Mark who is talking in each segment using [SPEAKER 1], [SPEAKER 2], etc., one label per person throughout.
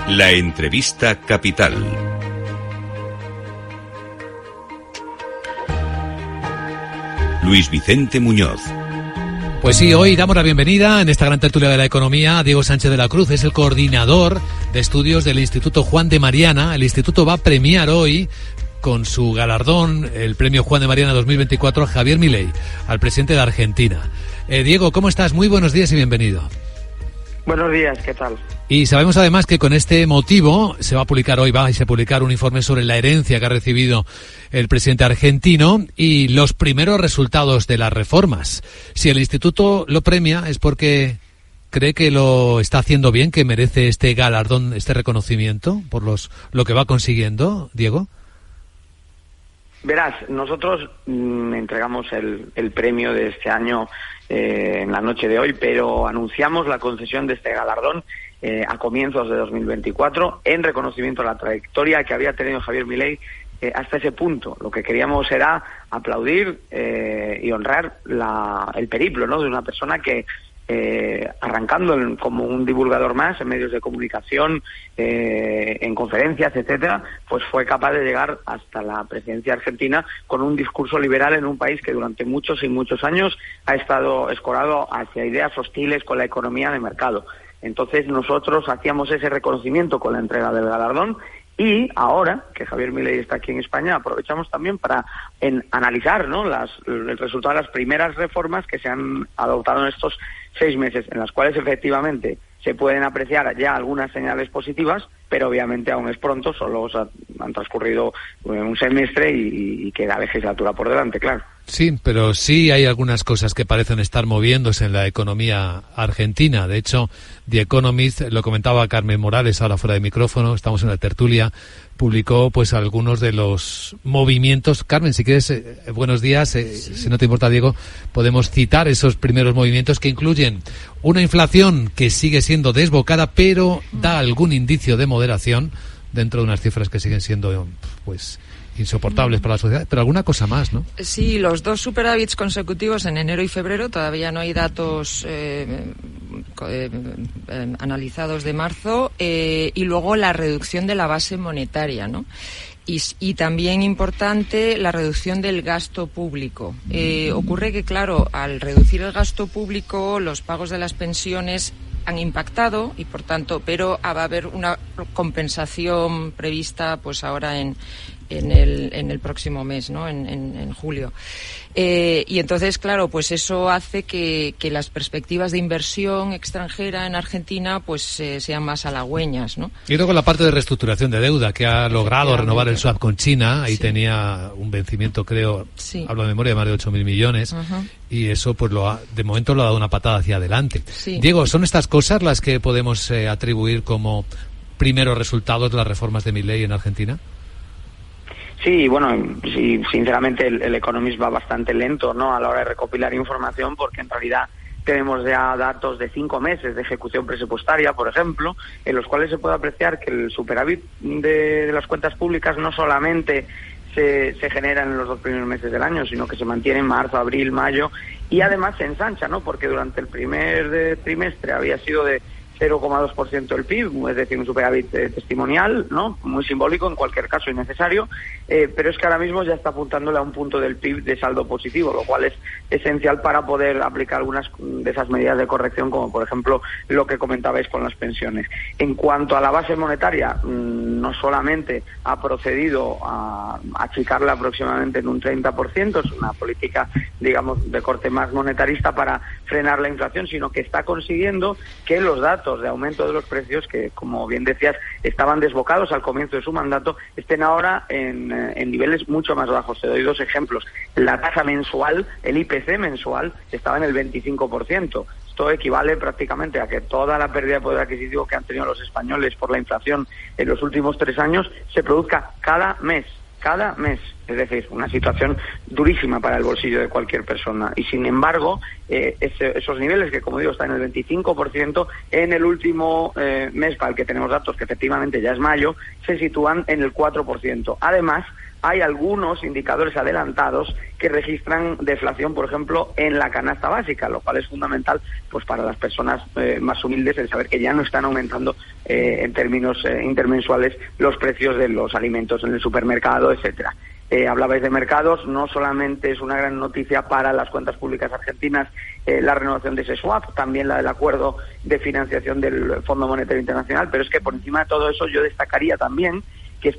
[SPEAKER 1] La entrevista capital. Luis Vicente Muñoz.
[SPEAKER 2] Pues sí, hoy damos la bienvenida en esta gran tertulia de la economía a Diego Sánchez de la Cruz. Es el coordinador de estudios del Instituto Juan de Mariana. El instituto va a premiar hoy con su galardón, el premio Juan de Mariana 2024, a Javier Milei, al presidente de Argentina. Diego, ¿cómo estás? Muy buenos días y bienvenido.
[SPEAKER 3] Buenos días, ¿qué tal?
[SPEAKER 2] Y sabemos además que con este motivo se va a publicar hoy, vais a publicar un informe sobre la herencia que ha recibido el presidente argentino y los primeros resultados de las reformas. Si el instituto lo premia es porque cree que lo está haciendo bien, que merece este galardón, este reconocimiento por lo que va consiguiendo, Diego.
[SPEAKER 3] Verás, nosotros entregamos el premio de este año en la noche de hoy, pero anunciamos la concesión de este galardón a comienzos de 2024 en reconocimiento a la trayectoria que había tenido Javier Milei hasta ese punto. Lo que queríamos era aplaudir y honrar el periplo, ¿no?, de una persona que arrancando como un divulgador más en medios de comunicación, en conferencias, etcétera, pues fue capaz de llegar hasta la presidencia argentina con un discurso liberal en un país que durante muchos y muchos años ha estado escorado hacia ideas hostiles con la economía de mercado. Entonces nosotros hacíamos ese reconocimiento con la entrega del galardón. Y ahora que Javier Milei está aquí en España, aprovechamos también para analizar, ¿no?, el resultado de las primeras reformas que se han adoptado en estos 6 meses, en las cuales efectivamente se pueden apreciar ya algunas señales positivas, pero obviamente aún es pronto, solo han transcurrido un semestre y queda legislatura por delante, claro.
[SPEAKER 2] Sí, pero sí hay algunas cosas que parecen estar moviéndose en la economía argentina. De hecho, The Economist, lo comentaba Carmen Morales ahora fuera de micrófono, estamos en la tertulia, publicó pues algunos de los movimientos. Carmen, si quieres, buenos días, si no te importa, Diego, podemos citar esos primeros movimientos que incluyen una inflación que sigue siendo desbocada, pero da algún indicio de moderación dentro de unas cifras que siguen siendo pues insoportables para la sociedad, pero alguna cosa más, ¿no?
[SPEAKER 4] Sí, los 2 superávits consecutivos en enero y febrero, todavía no hay datos analizados de marzo, y luego la reducción de la base monetaria, ¿no? Y también importante la reducción del gasto público. Ocurre que, claro, al reducir el gasto público, los pagos de las pensiones han impactado y, por tanto, pero va a haber una compensación prevista, pues ahora en el próximo mes, ¿no?, en julio. Y entonces, claro, pues eso hace que las perspectivas de inversión extranjera en Argentina pues sean más halagüeñas, ¿no?
[SPEAKER 2] Y luego la parte de reestructuración de deuda que ha logrado renovar el swap con China, ahí
[SPEAKER 4] sí.
[SPEAKER 2] Tenía un vencimiento, creo,
[SPEAKER 4] sí.
[SPEAKER 2] Hablo de memoria, de más de 8.000 millones, y eso pues de momento lo ha dado una patada hacia adelante.
[SPEAKER 4] Sí.
[SPEAKER 2] Diego, ¿son estas cosas las que podemos atribuir como primeros resultados de las reformas de Milei en Argentina?
[SPEAKER 3] Sí, bueno, sí, sinceramente el Economist va bastante lento, ¿no?, a la hora de recopilar información, porque en realidad tenemos ya datos de 5 meses de ejecución presupuestaria, por ejemplo, en los cuales se puede apreciar que el superávit de las cuentas públicas no solamente se genera en los 2 primeros meses del año, sino que se mantiene en marzo, abril, mayo, y además se ensancha, ¿no?, porque durante el primer trimestre había sido de 0,2% del PIB, es decir, un superávit testimonial, ¿no?, muy simbólico, en cualquier caso innecesario, pero es que ahora mismo ya está apuntándole a un punto del PIB de saldo positivo, lo cual es esencial para poder aplicar algunas de esas medidas de corrección, como por ejemplo lo que comentabais con las pensiones. En cuanto a la base monetaria, no solamente ha procedido a achicarla aproximadamente en un 30%, es una política, digamos, de corte más monetarista para frenar la inflación, sino que está consiguiendo que los datos de aumento de los precios, que como bien decías estaban desbocados al comienzo de su mandato, estén ahora en niveles mucho más bajos. Te doy 2 ejemplos. La tasa mensual, el IPC mensual, estaba en el 25%. Esto equivale prácticamente a que toda la pérdida de poder adquisitivo que han tenido los españoles por la inflación en los últimos 3 años se produzca cada mes. Es decir, una situación durísima para el bolsillo de cualquier persona. Y sin embargo, esos niveles, que como digo están en el 25%, en el último mes para el que tenemos datos, que efectivamente ya es mayo, se sitúan en el 4%. Además, hay algunos indicadores adelantados que registran deflación, por ejemplo, en la canasta básica, lo cual es fundamental pues para las personas más humildes, el saber que ya no están aumentando en términos intermensuales los precios de los alimentos en el supermercado, etcétera. Hablabais de mercados, no solamente es una gran noticia para las cuentas públicas argentinas la renovación de ese swap, también la del acuerdo de financiación del Fondo Monetario Internacional, pero es que por encima de todo eso yo destacaría también que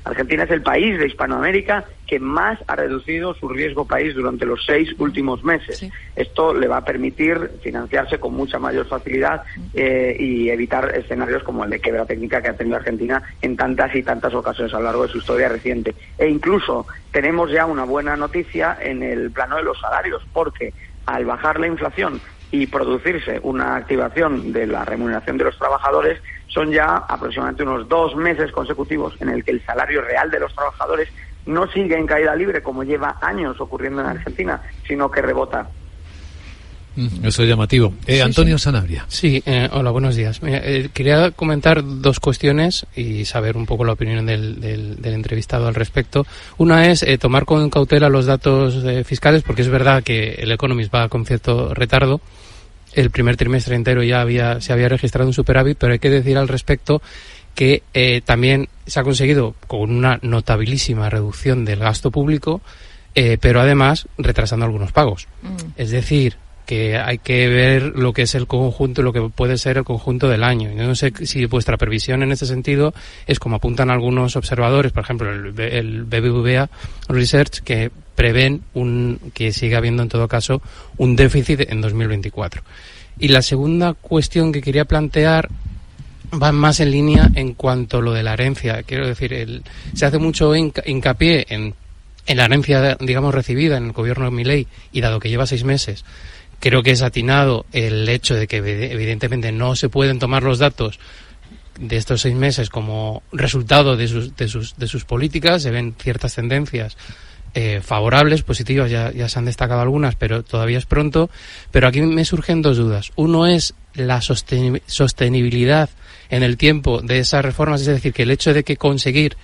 [SPEAKER 3] Argentina es el país de Hispanoamérica que más ha reducido su riesgo país durante los 6 últimos meses. Sí. Esto le va a permitir financiarse con mucha mayor facilidad y evitar escenarios como el de quiebra técnica que ha tenido Argentina en tantas y tantas ocasiones a lo largo de su historia reciente. E incluso tenemos ya una buena noticia en el plano de los salarios, porque al bajar la inflación y producirse una activación de la remuneración de los trabajadores, son ya aproximadamente unos 2 meses consecutivos en el que el salario real de los trabajadores no sigue en caída libre, como lleva años ocurriendo en Argentina, sino que rebota.
[SPEAKER 2] Eso es llamativo. Antonio Sanabria.
[SPEAKER 5] Sí, hola, buenos días. Quería comentar 2 cuestiones y saber un poco la opinión del entrevistado al respecto. Una es tomar con cautela los datos fiscales, porque es verdad que el Economist va con cierto retardo. El primer trimestre entero ya se había registrado un superávit, pero hay que decir al respecto que también se ha conseguido con una notabilísima reducción del gasto público, pero además retrasando algunos pagos. Es decir, que hay que ver lo que es el conjunto, lo que puede ser el conjunto del año. Yo no sé si vuestra previsión en ese sentido es como apuntan algunos observadores, por ejemplo el BBVA Research, que prevén que siga habiendo en todo caso un déficit en 2024. Y la segunda cuestión que quería plantear va más en línea en cuanto a lo de la herencia. Quiero decir, se hace mucho hincapié en la herencia, digamos, recibida en el gobierno de Milei, y dado que lleva 6 meses, creo que es atinado el hecho de que evidentemente no se pueden tomar los datos de estos 6 meses como resultado de sus políticas. Se ven ciertas tendencias favorables, positivas, ya se han destacado algunas, pero todavía es pronto. Pero aquí me surgen 2 dudas. Uno es la sostenibilidad en el tiempo de esas reformas, es decir, que el hecho de que conseguir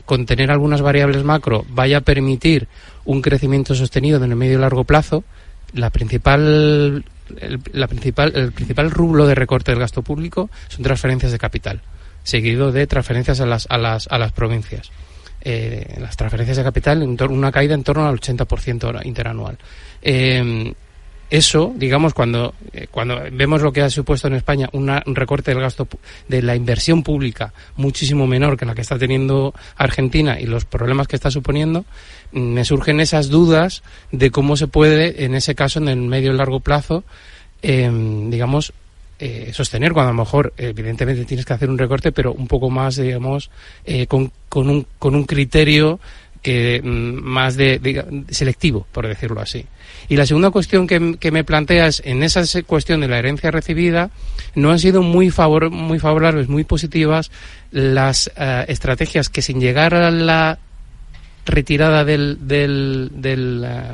[SPEAKER 5] contener algunas variables macro vaya a permitir un crecimiento sostenido en el medio y largo plazo. El principal rublo de recorte del gasto público son transferencias de capital, seguido de transferencias a las provincias. Las transferencias de capital, una caída en torno al 80% interanual. Eso, digamos, cuando vemos lo que ha supuesto en España un recorte del gasto de la inversión pública muchísimo menor que la que está teniendo Argentina y los problemas que está suponiendo, me surgen esas dudas de cómo se puede, en ese caso, en el medio y largo plazo, digamos, sostener, cuando a lo mejor evidentemente tienes que hacer un recorte, pero un poco más, digamos, con un criterio que más selectivo, por decirlo así. Y la segunda cuestión que me plantea es, en esa cuestión de la herencia recibida, no han sido muy favorables, muy positivas las estrategias que, sin llegar a la retirada del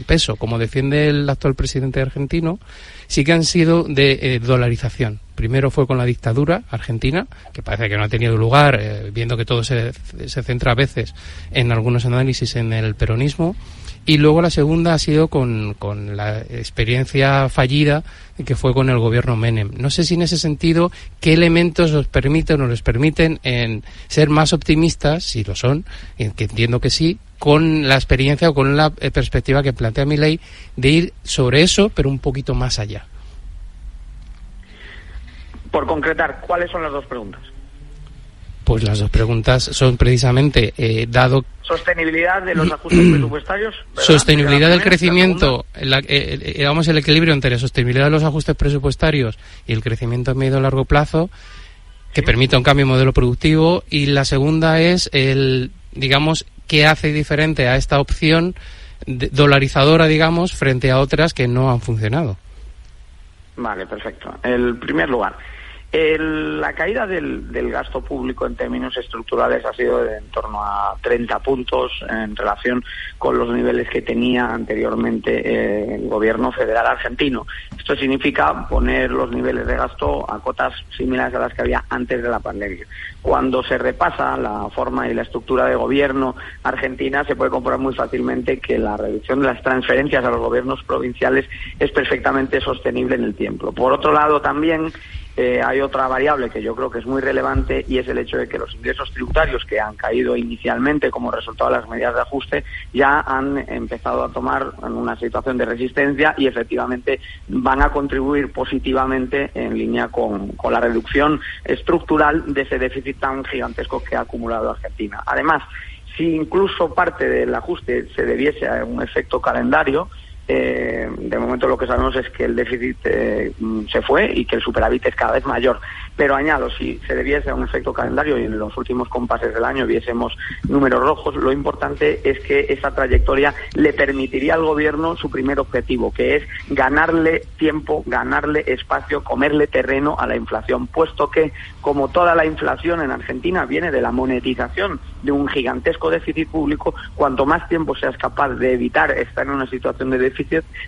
[SPEAKER 5] peso, como defiende el actual presidente argentino, sí que han sido de dolarización. Primero fue con la dictadura argentina, que parece que no ha tenido lugar, viendo que todo se centra a veces en algunos análisis en el peronismo, y luego la segunda ha sido con la experiencia fallida que fue con el gobierno Menem. No sé si en ese sentido qué elementos os permiten o les permiten en ser más optimistas, si lo son, que entiendo que sí, con la experiencia o con la perspectiva que plantea Milei de ir sobre eso, pero un poquito más allá.
[SPEAKER 3] Por concretar, ¿cuáles son las 2 preguntas?
[SPEAKER 5] Pues las 2 preguntas son precisamente, dado...
[SPEAKER 3] Sostenibilidad de los ajustes presupuestarios, ¿verdad?
[SPEAKER 5] Sostenibilidad del crecimiento, digamos, el equilibrio entre la sostenibilidad de los ajustes presupuestarios y el crecimiento a medio y largo plazo, que permita un cambio de modelo productivo. Y la segunda es digamos, qué hace diferente a esta opción dolarizadora, digamos, frente a otras que no han funcionado.
[SPEAKER 3] Vale, perfecto. En primer lugar, La caída del gasto público en términos estructurales ha sido de en torno a 30 puntos en relación con los niveles que tenía anteriormente el gobierno federal argentino. Esto significa poner los niveles de gasto a cotas similares a las que había antes de la pandemia. Cuando se repasa la forma y la estructura de gobierno argentina, se puede comprobar muy fácilmente que la reducción de las transferencias a los gobiernos provinciales es perfectamente sostenible en el tiempo. Por otro lado, también hay otra variable que yo creo que es muy relevante, y es el hecho de que los ingresos tributarios, que han caído inicialmente como resultado de las medidas de ajuste, ya han empezado a tomar una situación de resistencia y efectivamente van a contribuir positivamente en línea con la reducción estructural de ese déficit tan gigantesco que ha acumulado Argentina. Además, si incluso parte del ajuste se debiese a un efecto calendario, de momento lo que sabemos es que el déficit se fue y que el superávit es cada vez mayor. Pero añado, si se debiese a un efecto calendario y en los últimos compases del año viésemos números rojos, lo importante es que esa trayectoria le permitiría al gobierno su primer objetivo, que es ganarle tiempo, ganarle espacio, comerle terreno a la inflación, puesto que, como toda la inflación en Argentina viene de la monetización de un gigantesco déficit público, cuanto más tiempo seas capaz de evitar estar en una situación de déficit,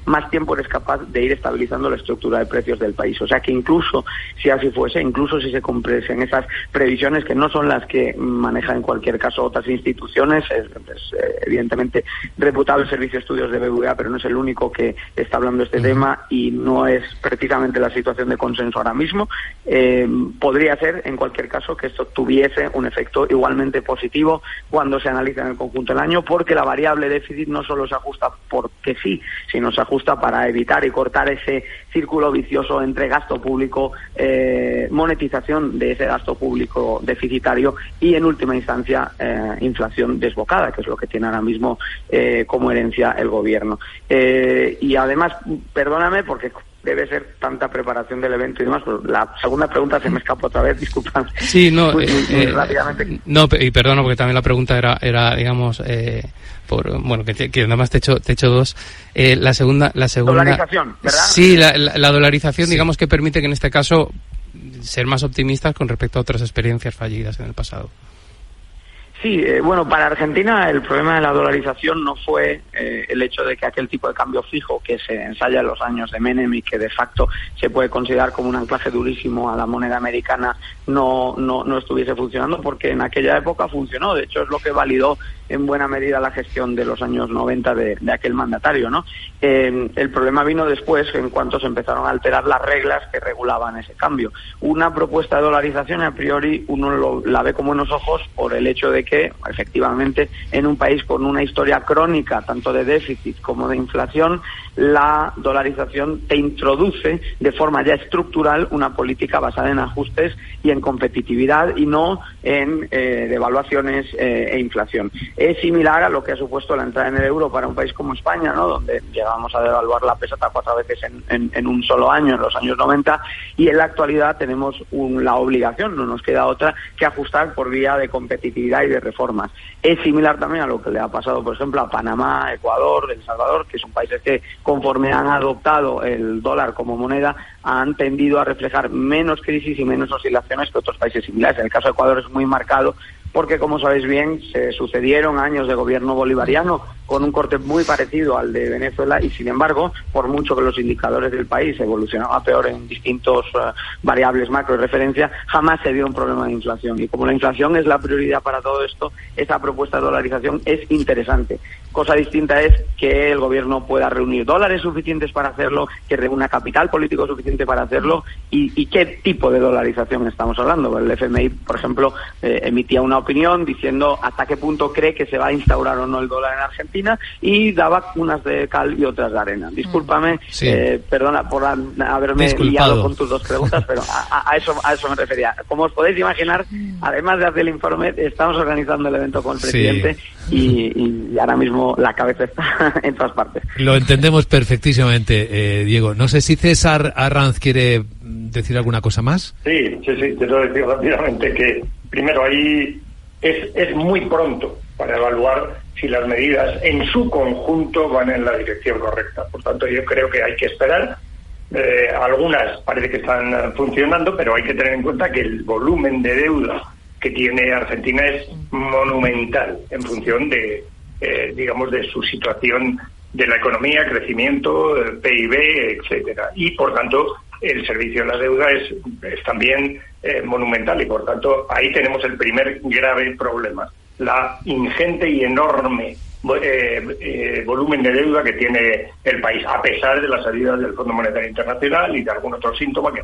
[SPEAKER 3] más tiempo eres capaz de ir estabilizando la estructura de precios del país. O sea que incluso si así fuese, incluso si se cumpliesen esas previsiones, que no son las que manejan en cualquier caso otras instituciones, es evidentemente reputable el Servicio de Estudios de BBVA, pero no es el único que está hablando de este tema y no es precisamente la situación de consenso ahora mismo, podría ser en cualquier caso que esto tuviese un efecto igualmente positivo cuando se analiza en el conjunto del año, porque la variable déficit no solo se ajusta porque sí, sino se ajusta para evitar y cortar ese círculo vicioso entre gasto público, monetización de ese gasto público deficitario y, en última instancia, inflación desbocada, que es lo que tiene ahora mismo como herencia el gobierno. Y además, perdóname porque debe ser tanta preparación del evento y demás, pero la segunda pregunta se me escapó otra vez, disculpad. Sí, no, muy rápidamente.
[SPEAKER 5] No, y perdona porque también la pregunta era digamos, que además te he hecho dos. La segunda.
[SPEAKER 3] Dolarización, ¿verdad?
[SPEAKER 5] Sí, la dolarización, sí. Digamos que permite que en este caso ser más optimistas con respecto a otras experiencias fallidas en el pasado.
[SPEAKER 3] Sí, bueno, para Argentina el problema de la dolarización no fue el hecho de que aquel tipo de cambio fijo que se ensaya en los años de Menem y que de facto se puede considerar como un anclaje durísimo a la moneda americana no estuviese funcionando, porque en aquella época funcionó. De hecho, es lo que validó en buena medida la gestión de los años 90 de aquel mandatario, ¿no? El problema vino después, en cuanto se empezaron a alterar las reglas que regulaban ese cambio. Una propuesta de dolarización, a priori, uno la ve con buenos ojos por el hecho de que, efectivamente, en un país con una historia crónica, tanto de déficit como de inflación, la dolarización te introduce de forma ya estructural una política basada en ajustes y en competitividad y no en devaluaciones e inflación. Es similar a lo que ha supuesto la entrada en el euro para un país como España, ¿no? Donde llegamos a devaluar la peseta 4 veces en un solo año, en los años 90, y en la actualidad tenemos la obligación, no nos queda otra, que ajustar por vía de competitividad y de reformas. Es similar también a lo que le ha pasado, por ejemplo, a Panamá, Ecuador, El Salvador, que son países que, conforme han adoptado el dólar como moneda, han tendido a reflejar menos crisis y menos oscilaciones que otros países similares. En el caso de Ecuador es muy marcado porque, como sabéis bien, se sucedieron años de gobierno bolivariano con un corte muy parecido al de Venezuela y, sin embargo, por mucho que los indicadores del país evolucionaban a peor en distintos variables macro de referencia, jamás se dio un problema de inflación. Y como la inflación es la prioridad para todo esto, esa propuesta de dolarización es interesante. Cosa distinta es que el gobierno pueda reunir dólares suficientes para hacerlo, que reúna capital político suficiente para hacerlo y qué tipo de dolarización estamos hablando. El FMI, por ejemplo, emitía una opinión diciendo hasta qué punto cree que se va a instaurar o no el dólar en Argentina y daba unas de cal y otras de arena. Discúlpame, sí. Perdona por haberme liado con tus dos preguntas, pero a eso me refería. Como os podéis imaginar, además de hacer el informe, estamos organizando el evento con el presidente y ahora mismo la cabeza está en todas partes.
[SPEAKER 2] Lo entendemos perfectísimamente, Diego. No sé si César Arranz quiere decir alguna cosa más.
[SPEAKER 6] Sí, quiero decir rápidamente que primero ahí es muy pronto para evaluar si las medidas en su conjunto van en la dirección correcta. Por tanto, yo creo que hay que esperar algunas parece que están funcionando, pero hay que tener en cuenta que el volumen de deuda que tiene Argentina es monumental en función de, digamos, de su situación de la economía, crecimiento, PIB, etcétera. Y, por tanto, el servicio de la deuda es también monumental y, por tanto, ahí tenemos el primer grave problema, la ingente y enorme volumen de deuda que tiene el país, a pesar de las salidas del Fondo Monetario Internacional y de algún otro síntoma que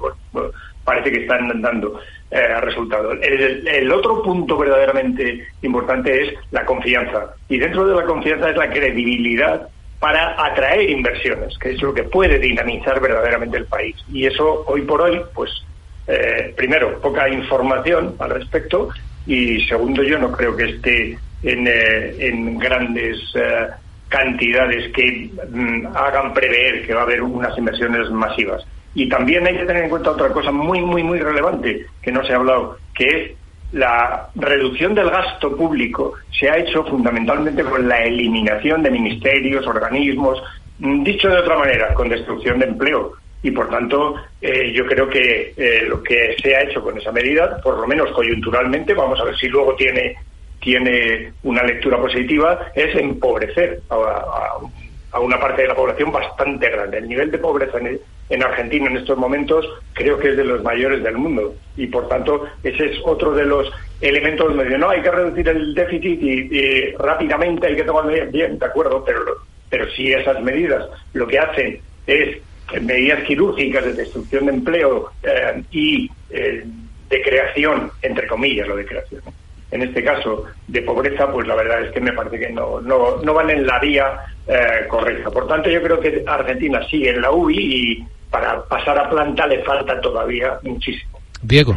[SPEAKER 6] parece que están dando resultados. El otro punto verdaderamente importante es la confianza, y dentro de la confianza es la credibilidad para atraer inversiones, que es lo que puede dinamizar verdaderamente el país. Y eso, hoy por hoy, pues, primero, poca información al respecto, y segundo, yo no creo que esté en grandes cantidades que hagan prever que va a haber unas inversiones masivas. Y también hay que tener en cuenta otra cosa muy, muy, muy relevante, que no se ha hablado, que es la reducción del gasto público. Se ha hecho fundamentalmente con la eliminación de ministerios, organismos, dicho de otra manera, con destrucción de empleo. Y, por tanto, yo creo que lo que se ha hecho con esa medida, por lo menos coyunturalmente, vamos a ver si luego tiene una lectura positiva, es empobrecer a una parte de la población bastante grande. El nivel de pobreza en Argentina en estos momentos creo que es de los mayores del mundo, y por tanto ese es otro de los elementos donde dicen, no, hay que reducir el déficit y rápidamente hay que tomar medidas. Bien, de acuerdo, pero si esas medidas lo que hacen es medidas quirúrgicas de destrucción de empleo y de creación, entre comillas lo de creación, en este caso de pobreza, pues la verdad es que me parece que no van en la vía correcta. Por tanto, yo creo que Argentina sigue en la UBI y para pasar a planta le falta todavía muchísimo.
[SPEAKER 2] Diego.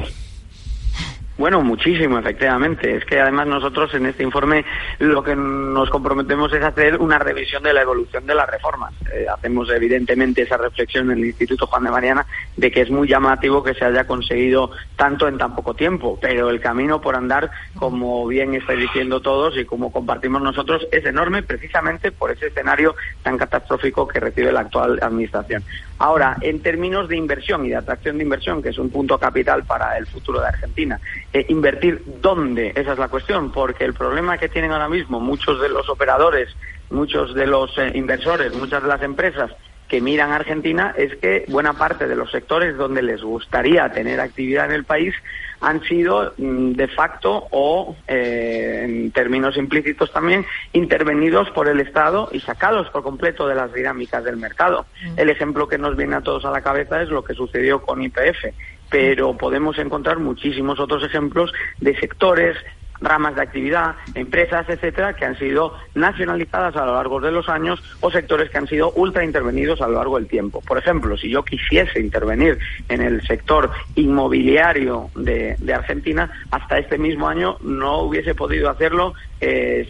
[SPEAKER 3] Bueno, muchísimo, efectivamente. Es que además nosotros en este informe lo que nos comprometemos es hacer una revisión de la evolución de las reformas. Hacemos evidentemente esa reflexión en el Instituto Juan de Mariana de que es muy llamativo que se haya conseguido tanto en tan poco tiempo, pero el camino por andar, como bien estáis diciendo todos y como compartimos nosotros, es enorme precisamente por ese escenario tan catastrófico que recibe la actual administración. Ahora, en términos de inversión y de atracción de inversión, que es un punto capital para el futuro de Argentina, invertir dónde, esa es la cuestión, porque el problema que tienen ahora mismo muchos de los operadores, muchos de los inversores, muchas de las empresas que miran a Argentina es que buena parte de los sectores donde les gustaría tener actividad en el país han sido de facto o en términos implícitos también intervenidos por el Estado y sacados por completo de las dinámicas del mercado. El ejemplo que nos viene a todos a la cabeza es lo que sucedió con YPF, pero podemos encontrar muchísimos otros ejemplos de sectores, ramas de actividad, empresas, etcétera, que han sido nacionalizadas a lo largo de los años o sectores que han sido ultra intervenidos a lo largo del tiempo. Por ejemplo, si yo quisiese intervenir en el sector inmobiliario de Argentina, hasta este mismo año no hubiese podido hacerlo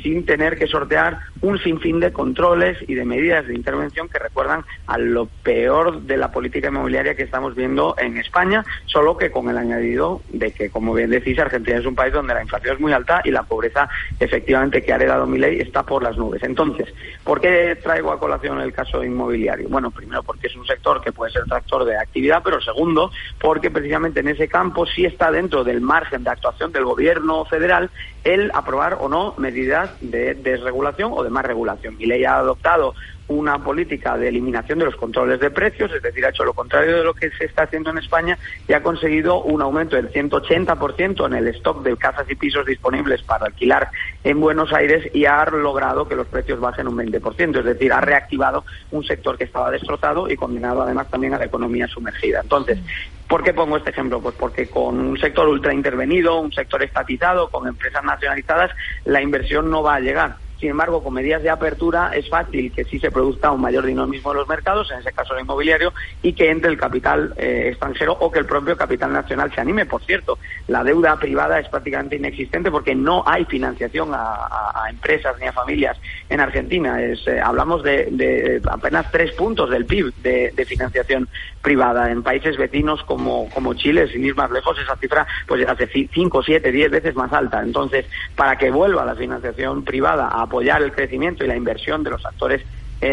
[SPEAKER 3] sin tener que sortear un sinfín de controles y de medidas de intervención que recuerdan a lo peor de la política inmobiliaria que estamos viendo en España, solo que con el añadido de que, como bien decís, Argentina es un país donde la inflación es muy alta y la pobreza, efectivamente, que ha heredado Milei está por las nubes. Entonces, ¿por qué traigo a colación el caso inmobiliario? Bueno, primero porque es un sector que puede ser tractor de actividad, pero segundo, porque precisamente en ese campo sí está dentro del margen de actuación del gobierno federal el aprobar o no medidas de desregulación o de más regulación. Milei ha adoptado una política de eliminación de los controles de precios, es decir, ha hecho lo contrario de lo que se está haciendo en España y ha conseguido un aumento del 180% en el stock de casas y pisos disponibles para alquilar en Buenos Aires y ha logrado que los precios bajen un 20%, es decir, ha reactivado un sector que estaba destrozado y condenado además también a la economía sumergida. Entonces, ¿por qué pongo este ejemplo? Pues porque con un sector ultra intervenido, un sector estatizado, con empresas nacionalizadas, la inversión no va a llegar. Sin embargo, con medidas de apertura es fácil que sí se produzca un mayor dinamismo en los mercados, en ese caso el inmobiliario, y que entre el capital extranjero o que el propio capital nacional se anime. Por cierto, la deuda privada es prácticamente inexistente porque no hay financiación a empresas ni a familias en Argentina. Hablamos de apenas 3 puntos del PIB de financiación privada. En países vecinos como Chile, sin ir más lejos, esa cifra pues hace 5, 7, 10 veces más alta. Entonces, para que vuelva la financiación privada a apoyar el crecimiento y la inversión de los actores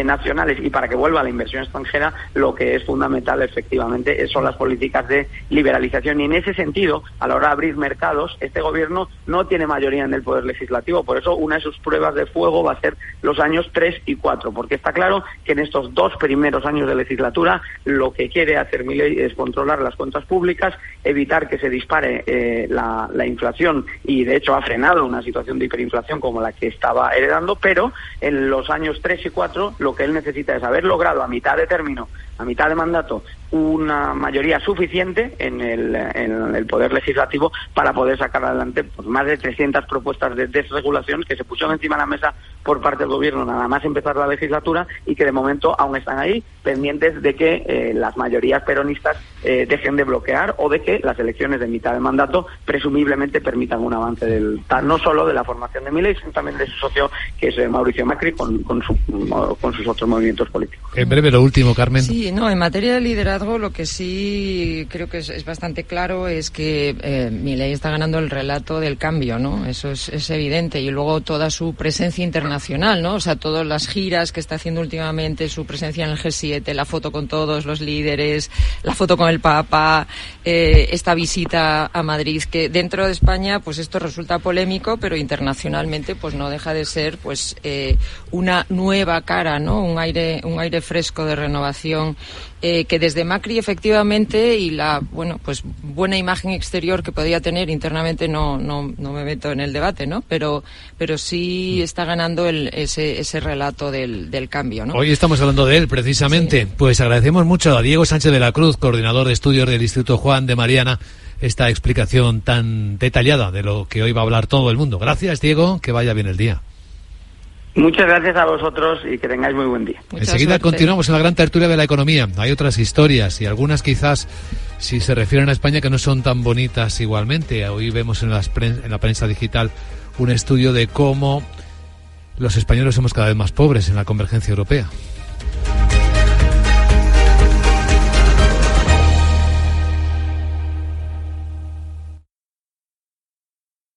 [SPEAKER 3] nacionales y para que vuelva la inversión extranjera, lo que es fundamental efectivamente son las políticas de liberalización. Y en ese sentido, a la hora de abrir mercados, este gobierno no tiene mayoría en el Poder Legislativo. Por eso una de sus pruebas de fuego va a ser los años 3 y 4, porque está claro que en estos 2 primeros años de legislatura lo que quiere hacer Milei es controlar las cuentas públicas, evitar que se dispare la inflación, y de hecho ha frenado una situación de hiperinflación como la que estaba heredando, pero en los años 3 y 4 lo que él necesita es haber logrado a mitad de término, a mitad de mandato, una mayoría suficiente en el Poder Legislativo para poder sacar adelante pues, más de 300 propuestas de desregulación que se pusieron encima de la mesa por parte del Gobierno nada más empezar la legislatura y que de momento aún están ahí pendientes de que las mayorías peronistas dejen de bloquear o de que las elecciones de mitad de mandato presumiblemente permitan un avance no solo de la formación de Milei, sino también de su socio, que es Mauricio Macri, con sus otros movimientos políticos.
[SPEAKER 2] En breve, lo último, Carmen.
[SPEAKER 4] Sí, no, en materia de liderazgo lo que sí creo que es bastante claro es que Milei está ganando el relato del cambio, ¿no? Eso es evidente. Y luego toda su presencia internacional, ¿no? O sea, todas las giras que está haciendo últimamente, su presencia en el G7, la foto con todos los líderes, la foto con el Papa, esta visita a Madrid, que dentro de España pues esto resulta polémico, pero internacionalmente pues no deja de ser pues una nueva cara, ¿no? Un aire fresco de renovación que desde Macri efectivamente y la buena imagen exterior que podía tener internamente no me meto en el debate, ¿no? Pero sí está ganando ese relato del cambio, ¿no?
[SPEAKER 2] Hoy estamos hablando de él precisamente. Sí. Pues agradecemos mucho a Diego Sánchez de la Cruz, coordinador de estudios del Instituto Juan de Mariana, esta explicación tan detallada de lo que hoy va a hablar todo el mundo. Gracias, Diego, que vaya bien el día.
[SPEAKER 3] Muchas gracias a vosotros y que tengáis muy buen día.
[SPEAKER 2] Enseguida continuamos en la gran tertulia de la economía. Hay otras historias y algunas quizás, si se refieren a España, que no son tan bonitas igualmente. Hoy vemos en la prensa digital un estudio de cómo los españoles somos cada vez más pobres en la convergencia europea.